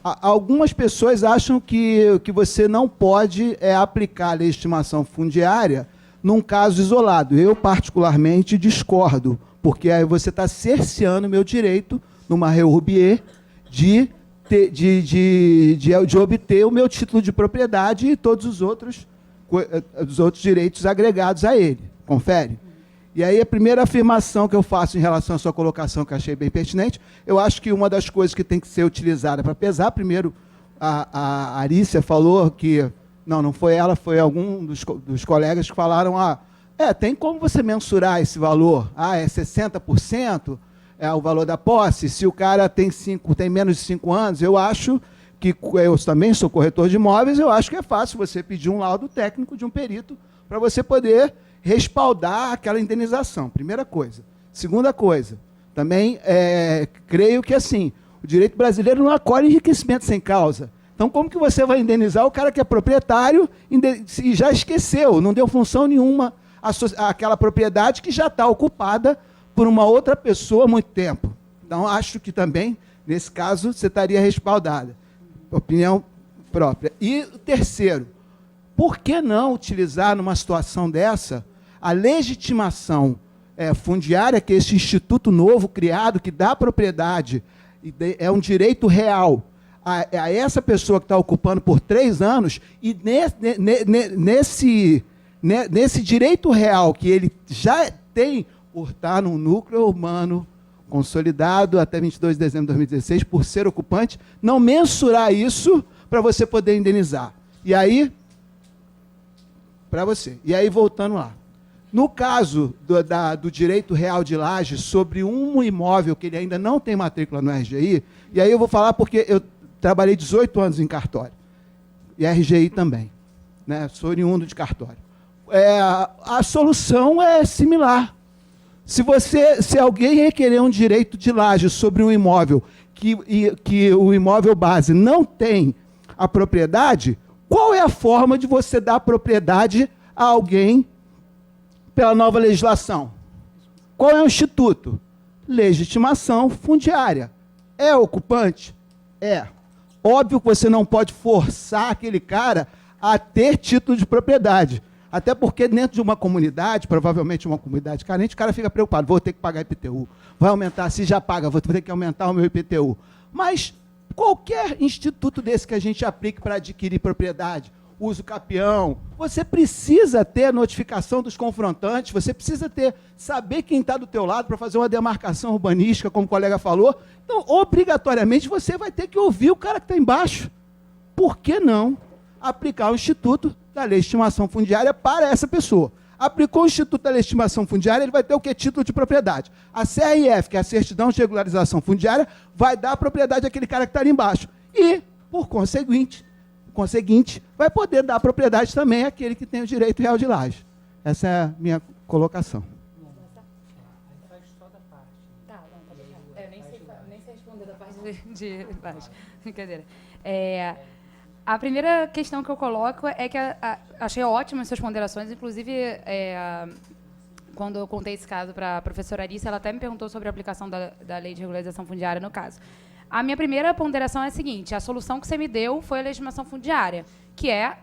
Algumas pessoas acham que você não pode aplicar a legitimação fundiária num caso isolado. Eu, particularmente, discordo, porque aí você está cerceando o meu direito, numa REURB-E, de obter o meu título de propriedade e todos os outros direitos agregados a ele. Confere? E aí, a primeira afirmação que eu faço em relação à sua colocação, que eu achei bem pertinente, eu acho que uma das coisas que tem que ser utilizada para pesar, primeiro, a Arícia falou que Não foi ela, foi algum dos colegas que falaram, tem como você mensurar esse valor? É 60%? É o valor da posse? Se o cara tem menos de 5 anos, eu acho que, eu também sou corretor de imóveis, eu acho que é fácil você pedir um laudo técnico de um perito para você poder respaldar aquela indenização, primeira coisa. Segunda coisa, também creio que assim, o direito brasileiro não acolhe enriquecimento sem causa. Então, como que você vai indenizar o cara que é proprietário e já esqueceu, não deu função nenhuma àquela propriedade que já está ocupada por uma outra pessoa há muito tempo? Então, acho que também, nesse caso, você estaria respaldada. Opinião própria. E o terceiro, por que não utilizar, numa situação dessa, a legitimação fundiária, que é esse instituto novo criado, que dá propriedade, é um direito real a essa pessoa que está ocupando por 3 anos, e nesse direito real que ele já tem por estar num núcleo urbano consolidado até 22 de dezembro de 2016, por ser ocupante, não mensurar isso para você poder indenizar. E aí, para você. E aí, voltando lá. No caso do direito real de laje sobre um imóvel que ele ainda não tem matrícula no RGI, e aí eu vou falar porque eu trabalhei 18 anos em cartório, e RGI também, né? Sou oriundo de cartório. A solução é similar. Se alguém requerer um direito de laje sobre um imóvel que o imóvel base não tem a propriedade, qual é a forma de você dar propriedade a alguém pela nova legislação? Qual é o instituto? Legitimação fundiária. É ocupante? É. Óbvio que você não pode forçar aquele cara a ter título de propriedade. Até porque dentro de uma comunidade, provavelmente uma comunidade carente, o cara fica preocupado, vou ter que pagar IPTU. Vai aumentar, se já paga, vou ter que aumentar o meu IPTU. Mas qualquer instituto desse que a gente aplique para adquirir propriedade, uso capião, você precisa ter a notificação dos confrontantes, você precisa saber quem está do teu lado para fazer uma demarcação urbanística, como o colega falou. Então, obrigatoriamente, você vai ter que ouvir o cara que está embaixo. Por que não aplicar o Instituto da Legitimação Fundiária para essa pessoa? Aplicou o Instituto da Legitimação Fundiária, ele vai ter o quê? Título de propriedade. A CRF, que é a Certidão de Regularização Fundiária, vai dar a propriedade àquele cara que está ali embaixo. E, por conseguinte, vai poder dar a propriedade também àquele que tem o direito real de laje. Essa é a minha colocação. Eu nem sei responder da parte de laje. Brincadeira. A primeira questão que eu coloco é que achei ótimas suas ponderações, inclusive quando eu contei esse caso para a professora Arice, ela até me perguntou sobre a aplicação da lei de regularização fundiária no caso. A minha primeira ponderação é a seguinte: a solução que você me deu foi a legitimação fundiária, que é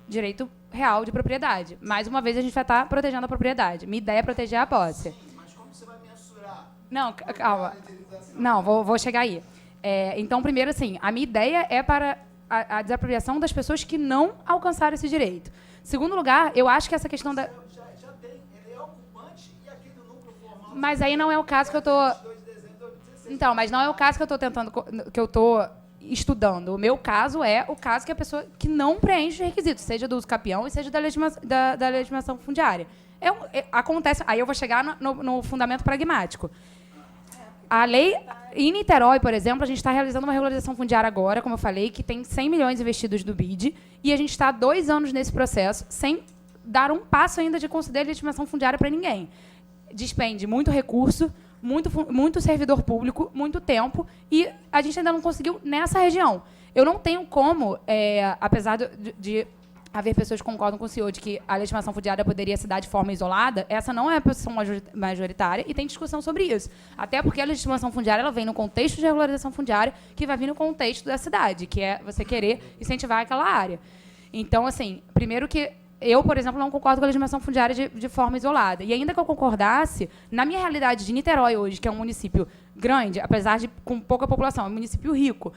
direito real de propriedade. Mais uma vez, a gente vai estar protegendo a propriedade. Minha ideia é proteger a posse. Mas como você vai mensurar? Não, calma. Não, vou chegar aí. Então, primeiro, assim, a minha ideia é para a desapropriação das pessoas que não alcançaram esse direito. Segundo lugar, eu acho que essa questão da... Já tem, ele é ocupante e aqui do núcleo formal... Mas aí não é o caso que eu estou... Então, mas não é o caso que eu estou que eu estou estudando. O meu caso é o caso que a pessoa que não preenche os requisitos, seja do uso capião e seja da legitimação fundiária. Acontece... Aí eu vou chegar no fundamento pragmático. A lei... Em Niterói, por exemplo, a gente está realizando uma regularização fundiária agora, como eu falei, que tem 100 milhões investidos do BID, e a gente está há 2 anos nesse processo, sem dar um passo ainda de conceder legitimação fundiária para ninguém. Despende muito recurso, muito servidor público, muito tempo, e a gente ainda não conseguiu nessa região. Eu não tenho como, apesar de haver pessoas que concordam com o senhor de que a legitimação fundiária poderia se dar de forma isolada, essa não é a posição majoritária e tem discussão sobre isso. Até porque a legitimação fundiária ela vem no contexto de regularização fundiária, que vai vir no contexto da cidade, que é você querer incentivar aquela área. Então, assim, primeiro que eu, por exemplo, não concordo com a legitimação fundiária de forma isolada. E ainda que eu concordasse, na minha realidade de Niterói hoje, que é um município grande, apesar de com pouca população, é um município rico,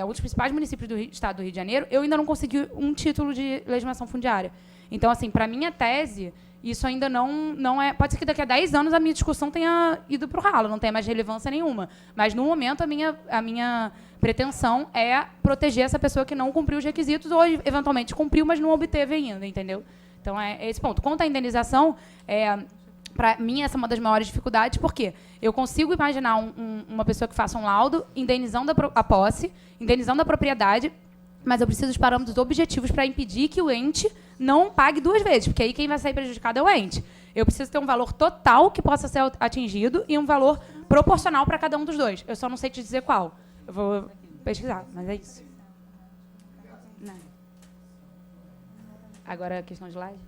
um dos principais municípios do estado do Rio de Janeiro, eu ainda não consegui um título de legitimação fundiária. Então, assim, para minha tese, isso ainda não é... Pode ser que daqui a 10 anos a minha discussão tenha ido para o ralo, não tenha mais relevância nenhuma. Mas, no momento, a minha pretensão é proteger essa pessoa que não cumpriu os requisitos ou, eventualmente, cumpriu, mas não obteve ainda, entendeu? Então, é esse ponto. Quanto à indenização, para mim, essa é uma das maiores dificuldades, porque eu consigo imaginar uma pessoa que faça um laudo indenizando a posse, indenizando a propriedade, mas eu preciso dos parâmetros objetivos para impedir que o ente não pague duas vezes, porque aí quem vai sair prejudicado é o ente. Eu preciso ter um valor total que possa ser atingido e um valor proporcional para cada um dos dois. Eu só não sei te dizer qual. Eu vou pesquisar, mas é isso. Não. Agora a questão de laje?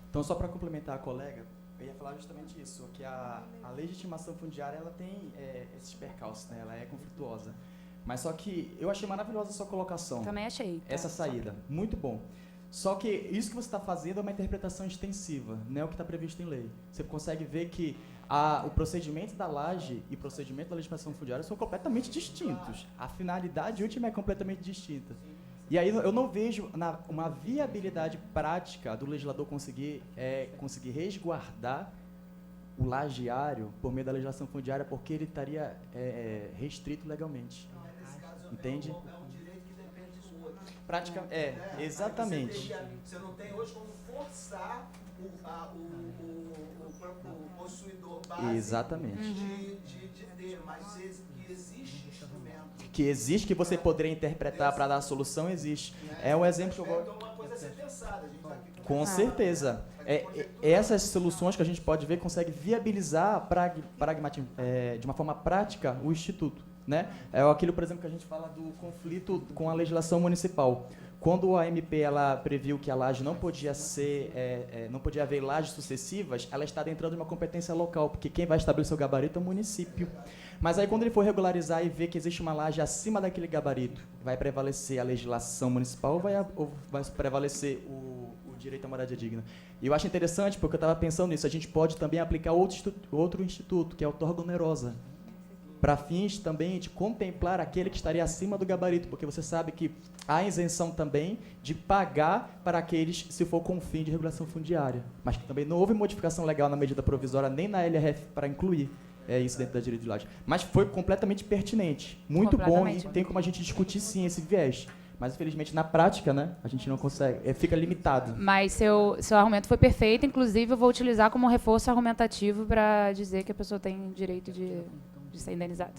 Então, só para complementar a colega, eu ia falar justamente isso, que a legitimação fundiária ela tem esses percalços, né? Ela é conflituosa. Mas só que eu achei maravilhosa a sua colocação. Também achei. Tá? Essa saída. Muito bom. Só que isso que você está fazendo é uma interpretação extensiva, não é o que está previsto em lei. Você consegue ver que o procedimento da laje e o procedimento da legitimação fundiária são completamente distintos. A finalidade última é completamente distinta. E aí eu não vejo uma viabilidade prática do legislador conseguir resguardar o lajeário por meio da legislação fundiária, porque ele estaria restrito legalmente. Entende? É um direito que depende do outro. Prática, exatamente. Você não tem hoje como forçar o possuidor básico exatamente. de ter, mas que existe instrumento. Que existe, que você poderia interpretar para dar a solução, existe. É um exemplo que eu vou... Então, uma coisa a ser pensada. A gente tá aqui com certeza. Essas soluções que a gente pode ver consegue viabilizar de uma forma prática o Instituto. Né? É aquilo, por exemplo, que a gente fala do conflito com a legislação municipal. Quando a MP ela previu que a laje não podia não podia haver lajes sucessivas, ela está adentrando de uma competência local, porque quem vai estabelecer o gabarito é o município. Mas aí, quando ele for regularizar e ver que existe uma laje acima daquele gabarito, vai prevalecer a legislação municipal ou vai prevalecer o direito à moradia digna? E eu acho interessante, porque eu estava pensando nisso, a gente pode também aplicar outro instituto, que é o torga onerosa, para fins também de contemplar aquele que estaria acima do gabarito, porque você sabe que há isenção também de pagar para aqueles se for com fim de regulação fundiária, mas que também não houve modificação legal na medida provisória nem na LRF para incluir isso dentro da direito de laje. Mas foi completamente pertinente, muito bom, e tem como a gente discutir sim esse viés. Mas, infelizmente, na prática, né, a gente não consegue, fica limitado. Mas seu argumento foi perfeito, inclusive eu vou utilizar como reforço argumentativo para dizer que a pessoa tem direito de ser indenizada.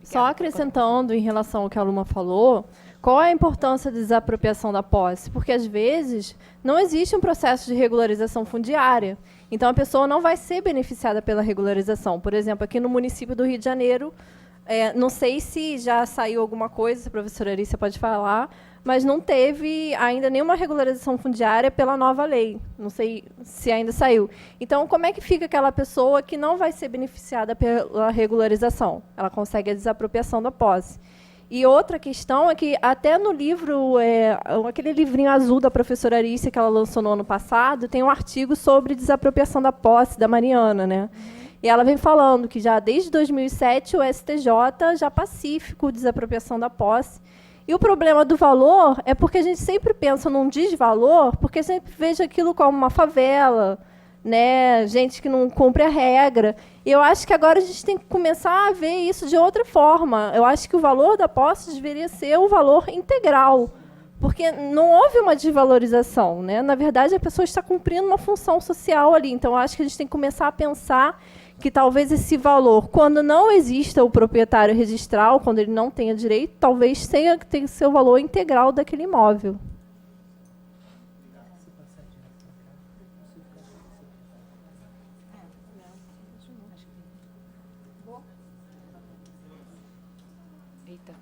Só acrescentando em relação ao que a Luma falou, qual é a importância da desapropriação da posse? Porque, às vezes, não existe um processo de regularização fundiária. Então, a pessoa não vai ser beneficiada pela regularização. Por exemplo, aqui no município do Rio de Janeiro, não sei se já saiu alguma coisa, se a professora Arícia pode falar, mas não teve ainda nenhuma regularização fundiária pela nova lei. Não sei se ainda saiu. Então, como é que fica aquela pessoa que não vai ser beneficiada pela regularização? Ela consegue a desapropriação da posse. E outra questão é que, até no livro, aquele livrinho azul da professora Arícia, que ela lançou no ano passado, tem um artigo sobre desapropriação da posse, da Mariana, né? E ela vem falando que já desde 2007 o STJ já pacífico desapropriação da posse. E o problema do valor é porque a gente sempre pensa num desvalor, porque sempre veja aquilo como uma favela, né, gente que não cumpre a regra. E eu acho que agora a gente tem que começar a ver isso de outra forma. Eu acho que o valor da posse deveria ser o valor integral, porque não houve uma desvalorização, né? Na verdade, a pessoa está cumprindo uma função social ali. Então, eu acho que a gente tem que começar a pensar que talvez esse valor, quando não exista o proprietário registral, quando ele não tenha direito, talvez tenha que ter seu valor integral daquele imóvel. Eita.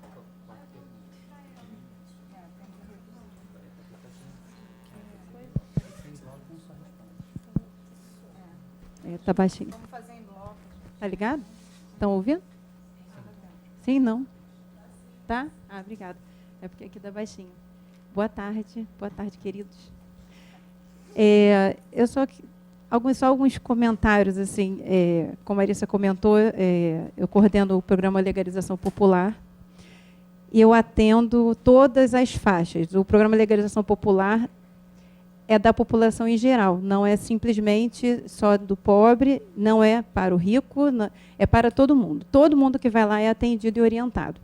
Tá baixinho. Vamos fazer em bloco. Tá ligado? Estão ouvindo? Sim, não? Tá? Ah, obrigada. É porque aqui tá baixinho. Boa tarde, queridos. Eu só alguns comentários, assim, como a Arissa comentou, eu coordeno o programa Legalização Popular e eu atendo todas as faixas. O programa Legalização Popular é da população em geral, não é simplesmente só do pobre, não é para o rico, é para todo mundo. Todo mundo que vai lá é atendido e orientado.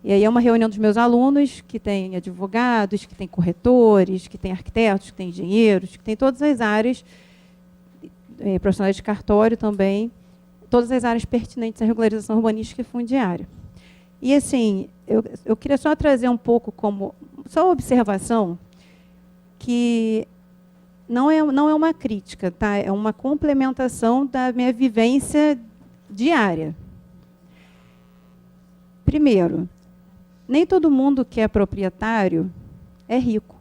E aí é uma reunião dos meus alunos, que tem advogados, que tem corretores, que tem arquitetos, que tem engenheiros, que tem todas as áreas, profissionais de cartório também, todas as áreas pertinentes à regularização urbanística e fundiária. E, assim, eu queria só trazer um pouco como, só uma observação, que não é uma crítica, tá? É uma complementação da minha vivência diária. Primeiro, nem todo mundo que é proprietário é rico.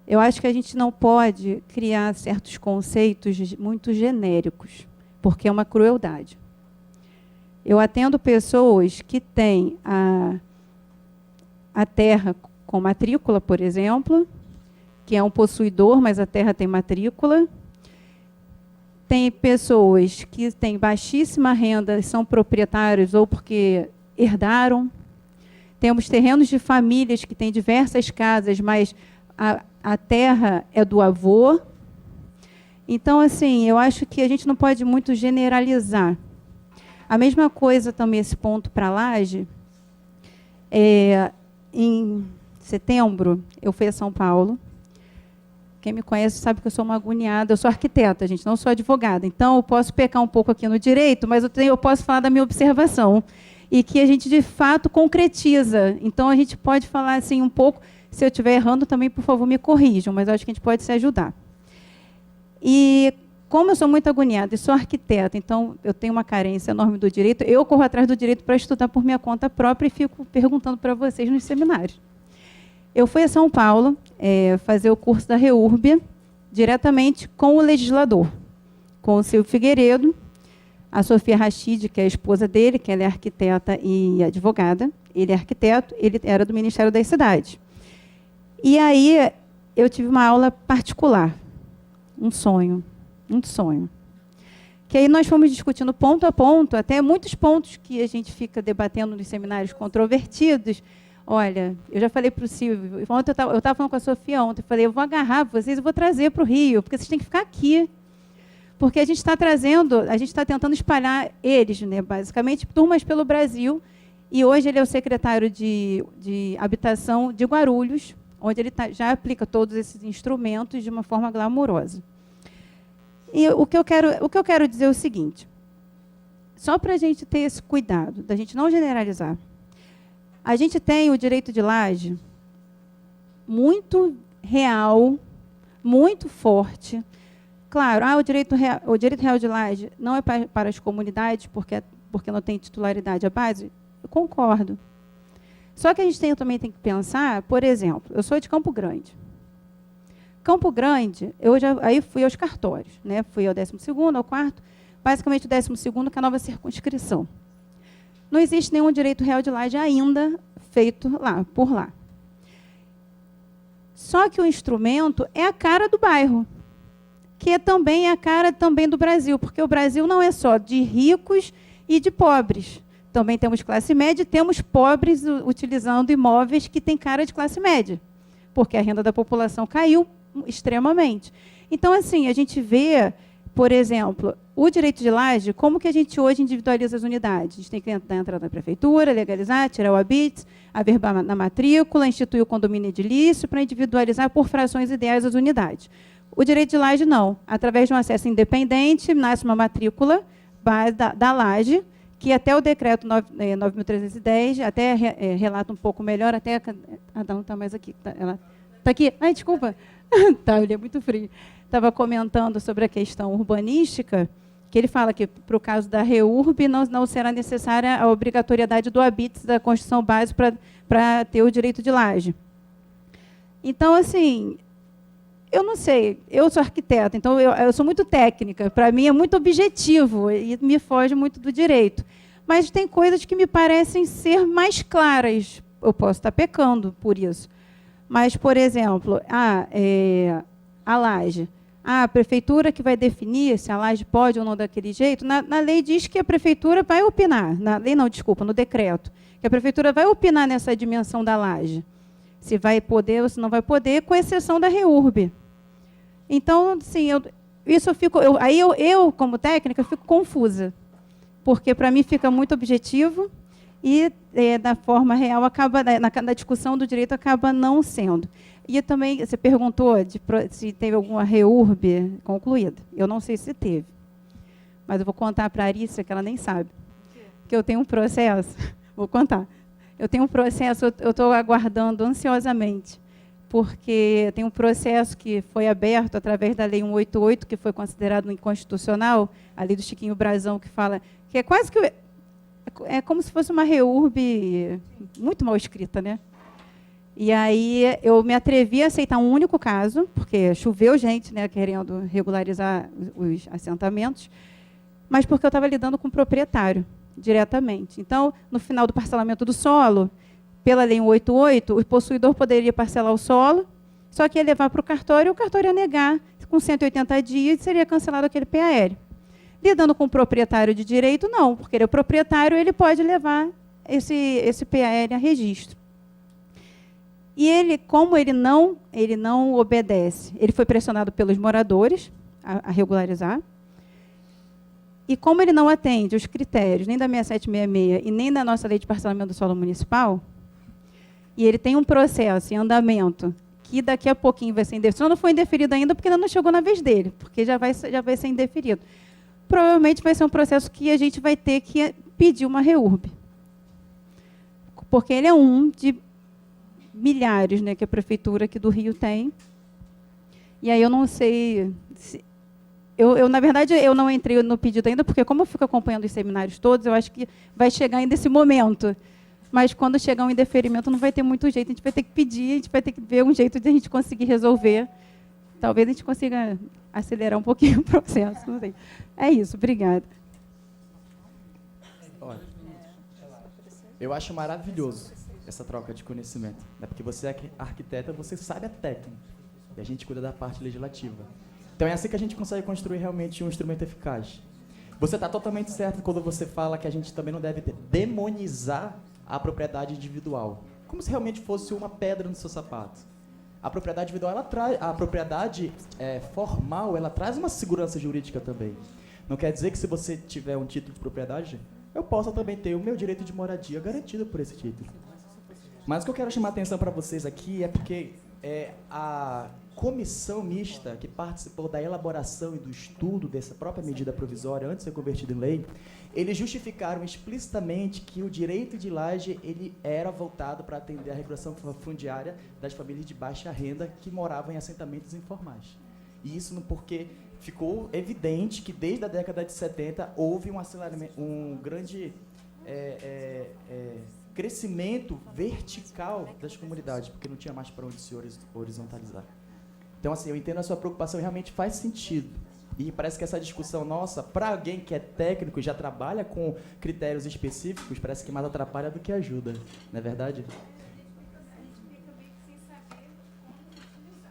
Eu acho que a gente não pode criar certos conceitos muito genéricos, porque é uma crueldade. Eu atendo pessoas que têm a terra com matrícula, por exemplo, que é um possuidor, mas a terra tem matrícula. Tem pessoas que têm baixíssima renda e são proprietários ou porque herdaram. Temos terrenos de famílias que têm diversas casas, mas a terra é do avô. Então, assim, eu acho que a gente não pode muito generalizar. A mesma coisa também, esse ponto para Laje. Em setembro, eu fui a São Paulo. Quem me conhece sabe que eu sou uma agoniada. Eu sou arquiteta, gente, não sou advogada. Então, eu posso pecar um pouco aqui no direito, mas eu posso falar da minha observação. E que a gente, de fato, concretiza. Então, a gente pode falar assim um pouco. Se eu estiver errando, também, por favor, me corrijam. Mas eu acho que a gente pode se ajudar. E, como eu sou muito agoniada e sou arquiteta, então eu tenho uma carência enorme do direito, eu corro atrás do direito para estudar por minha conta própria e fico perguntando para vocês nos seminários. Eu fui a São Paulo fazer o curso da REURB diretamente com o legislador, com o Silvio Figueiredo, a Sofia Rachid, que é a esposa dele, que ela é arquiteta e advogada. Ele é arquiteto, ele era do Ministério das Cidades. E aí eu tive uma aula particular, um sonho. Que aí nós fomos discutindo ponto a ponto, até muitos pontos que a gente fica debatendo nos seminários controvertidos. Olha, eu já falei para o Silvio, ontem eu estava falando com a Sofia ontem, eu falei, eu vou agarrar vocês e vou trazer para o Rio, porque vocês têm que ficar aqui. Porque a gente está trazendo, a gente está tentando espalhar eles, né, basicamente, turmas pelo Brasil, e hoje ele é o secretário de Habitação de Guarulhos, onde ele já aplica todos esses instrumentos de uma forma glamourosa. E o que eu quero dizer é o seguinte, só para a gente ter esse cuidado, da gente não generalizar, a gente tem o direito de laje muito real, muito forte. Claro, o direito real de laje não é para as comunidades, porque não tem titularidade à base. Eu concordo. Só que a gente também tem que pensar, por exemplo, eu sou de Campo Grande. Campo Grande, aí fui aos cartórios, né? Fui ao 12º, ao 4º, basicamente o 12º, que é a nova circunscrição. Não existe nenhum direito real de laje ainda feito por lá. Só que o instrumento é a cara do bairro, que também é a cara também do Brasil, porque o Brasil não é só de ricos e de pobres. Também temos classe média e temos pobres utilizando imóveis que têm cara de classe média, porque a renda da população caiu extremamente. Então, assim, a gente vê, por exemplo, o direito de laje, como que a gente hoje individualiza as unidades? A gente tem que dar entrada na prefeitura, legalizar, tirar o habite, averbar na matrícula, instituir o condomínio edilício para individualizar por frações ideais as unidades. O direito de laje, não. Através de um acesso independente, nasce uma matrícula da laje, que até o decreto 9.310, até relata um pouco melhor, até a Adão não está mais aqui. Ela está aqui. Ai, desculpa. Tá, ele é muito frio. Estava comentando sobre a questão urbanística, que ele fala que, para o caso da REURB, não será necessária a obrigatoriedade do habite da construção base para ter o direito de laje. Então, assim, eu não sei, eu sou arquiteta, então eu sou muito técnica, para mim é muito objetivo e me foge muito do direito. Mas tem coisas que me parecem ser mais claras. Eu posso estar pecando por isso. Mas, por exemplo, a laje. A prefeitura que vai definir se a laje pode ou não daquele jeito, na lei diz que a prefeitura vai opinar. Na lei não, desculpa, no decreto. Que a prefeitura vai opinar nessa dimensão da laje. se vai poder ou se não vai poder, com exceção da REURB. Então, assim, eu, como técnica, eu fico confusa, porque, para mim, fica muito objetivo e, da forma real, na discussão do direito, acaba não sendo. E também, você perguntou se teve alguma REURB concluída. Eu não sei se teve, mas eu vou contar para a Arícia, que ela nem sabe, que eu tenho um processo, vou contar, eu tenho um processo, eu estou aguardando ansiosamente, porque tem um processo que foi aberto através da Lei 188, que foi considerado inconstitucional, a lei do Chiquinho Brazão, que fala que é quase que é como se fosse uma REURB muito mal escrita, né? E aí eu me atrevi a aceitar um único caso, porque choveu gente, né, querendo regularizar os assentamentos, mas porque eu estava lidando com o proprietário diretamente. Então, no final do parcelamento do solo, pela Lei 188, o possuidor poderia parcelar o solo, só que ia levar para o cartório, e o cartório ia negar, com 180 dias, seria cancelado aquele PAL. Lidando com o proprietário de direito, não, porque ele é o proprietário, ele pode levar esse PAL a registro. E ele, como ele não obedece, ele foi pressionado pelos moradores a regularizar, e como ele não atende os critérios nem da 6766 e nem da nossa lei de parcelamento do solo municipal, e ele tem um processo em andamento que daqui a pouquinho vai ser indeferido, só não foi indeferido ainda porque ainda não chegou na vez dele, porque já vai ser indeferido. Provavelmente vai ser um processo que a gente vai ter que pedir uma REURB, porque ele é um de milhares, né, que a prefeitura aqui do Rio tem. E aí eu não sei se... na verdade, eu não entrei no pedido ainda, porque como eu fico acompanhando os seminários todos, eu acho que vai chegar ainda esse momento. Mas quando chegar um indeferimento, não vai ter muito jeito, a gente vai ter que pedir, a gente vai ter que ver um jeito de a gente conseguir resolver. Talvez a gente consiga acelerar um pouquinho o processo, não sei. É isso, obrigada. Olha, eu acho maravilhoso essa troca de conhecimento, né? Porque você é arquiteta, você sabe a técnica, e a gente cuida da parte legislativa. Então é assim que a gente consegue construir realmente um instrumento eficaz. Você está totalmente certo quando você fala que a gente também não deve demonizar a propriedade individual, como se realmente fosse uma pedra no seu sapato. A propriedade individual, a propriedade formal, ela traz uma segurança jurídica também. Não quer dizer que se você tiver um título de propriedade, eu possa também ter o meu direito de moradia garantido por esse título. Mas o que eu quero chamar a atenção para vocês aqui é porque a comissão mista que participou da elaboração e do estudo dessa própria medida provisória, antes de ser convertida em lei, eles justificaram explicitamente que o direito de laje ele era voltado para atender a regulação fundiária das famílias de baixa renda que moravam em assentamentos informais. E isso porque ficou evidente que desde a década de 70 houve um grande crescimento vertical das comunidades, porque não tinha mais para onde se horizontalizar. Então, assim, eu entendo a sua preocupação e realmente faz sentido. E parece que essa discussão nossa, para alguém que é técnico e já trabalha com critérios específicos, parece que mais atrapalha do que ajuda. Não é verdade?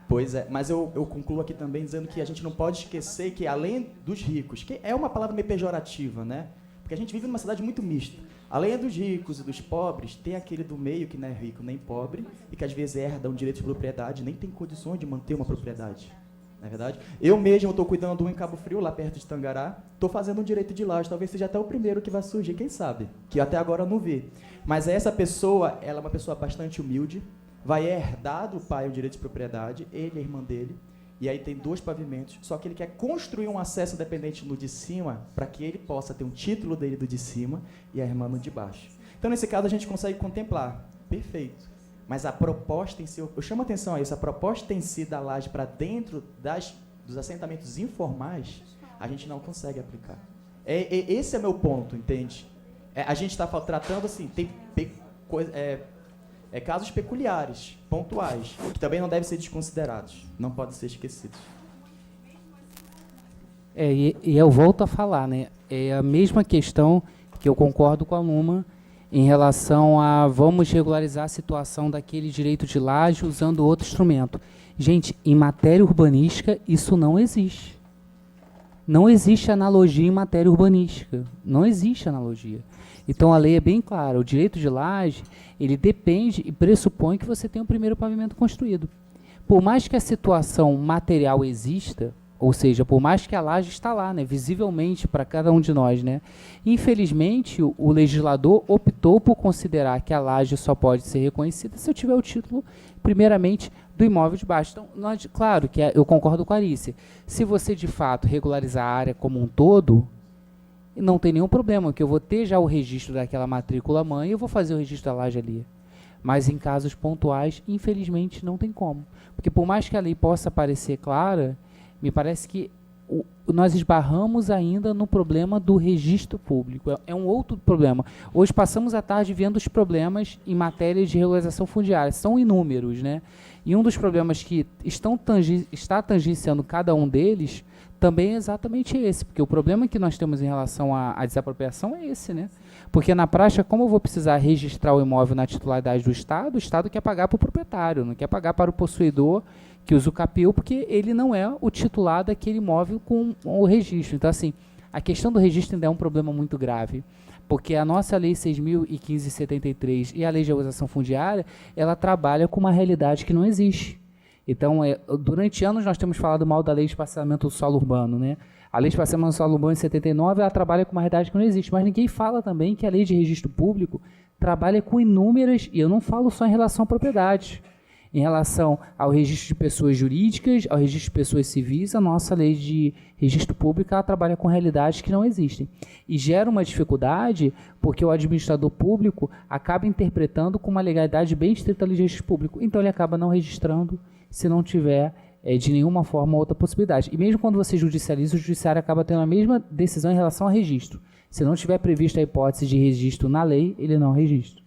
Pois é, mas eu concluo aqui também dizendo que a gente não pode esquecer que, além dos ricos, que é uma palavra meio pejorativa, né? Porque a gente vive numa cidade muito mista. Além dos ricos e dos pobres, tem aquele do meio que não é rico nem pobre e que às vezes herda um direito de propriedade, nem tem condições de manter uma propriedade. Não é verdade? Eu mesmo estou cuidando de um em Cabo Frio, lá perto de Tangará, estou fazendo um direito de laje, talvez seja até o primeiro que vai surgir, quem sabe, que até agora eu não vi. Mas essa pessoa, ela é uma pessoa bastante humilde, vai herdar do pai o direito de propriedade, ele e a irmã dele, e aí tem 2 pavimentos, só que ele quer construir um acesso dependente no de cima, para que ele possa ter um título dele do de cima e a irmã no de baixo. Então, nesse caso, a gente consegue contemplar. Perfeito. Mas a proposta em si, eu chamo a atenção a isso, a proposta em si da laje para dentro dos assentamentos informais, a gente não consegue aplicar. Esse é meu ponto, entende? A gente está tratando, assim, tem casos peculiares, pontuais, que também não devem ser desconsiderados, não podem ser esquecidos. E eu volto a falar, né? É a mesma questão que eu concordo com a Luma em relação a vamos regularizar a situação daquele direito de laje usando outro instrumento. Gente, em matéria urbanística, isso não existe. Não existe analogia em matéria urbanística. Não existe analogia. Então, a lei é bem clara. O direito de laje, ele depende e pressupõe que você tenha o primeiro pavimento construído. Por mais que a situação material exista, ou seja, por mais que a laje está lá, né, visivelmente para cada um de nós, né, infelizmente, o legislador optou por considerar que a laje só pode ser reconhecida se eu tiver o título, primeiramente, do imóvel de baixo. Então, claro que eu concordo com a Arícia. Se você, de fato, regularizar a área como um todo, não tem nenhum problema, porque eu vou ter já o registro daquela matrícula mãe e eu vou fazer o registro da laje ali. Mas em casos pontuais, infelizmente, não tem como. Porque por mais que a lei possa parecer clara, me parece que nós esbarramos ainda no problema do registro público. É um outro problema. Hoje passamos a tarde vendo os problemas em matéria de regularização fundiária. São inúmeros, né? E um dos problemas que está tangenciando cada um deles também é exatamente esse. Porque o problema que nós temos em relação à desapropriação é esse, né? Porque na prática, como eu vou precisar registrar o imóvel na titularidade do Estado, o Estado quer pagar para o proprietário, não quer pagar para o possuidor que usa o CAPIU, porque ele não é o titular daquele imóvel com o registro. Então, assim, a questão do registro ainda é um problema muito grave, porque a nossa Lei 6.015/73 e a Lei de Regularização Fundiária, ela trabalha com uma realidade que não existe. Então, durante anos nós temos falado mal da Lei de Espaciamento do Solo Urbano, né? A Lei de Espaciamento do Solo Urbano, em 79, ela trabalha com uma realidade que não existe, mas ninguém fala também que a Lei de Registro Público trabalha com inúmeras, e eu não falo só em relação à propriedade, em relação ao registro de pessoas jurídicas, ao registro de pessoas civis, a nossa lei de registro público ela trabalha com realidades que não existem. E gera uma dificuldade porque o administrador público acaba interpretando com uma legalidade bem estrita a lei de registro público. Então, ele acaba não registrando se não tiver, de nenhuma forma, outra possibilidade. E mesmo quando você judicializa, o judiciário acaba tendo a mesma decisão em relação ao registro. Se não tiver prevista a hipótese de registro na lei, ele não registra.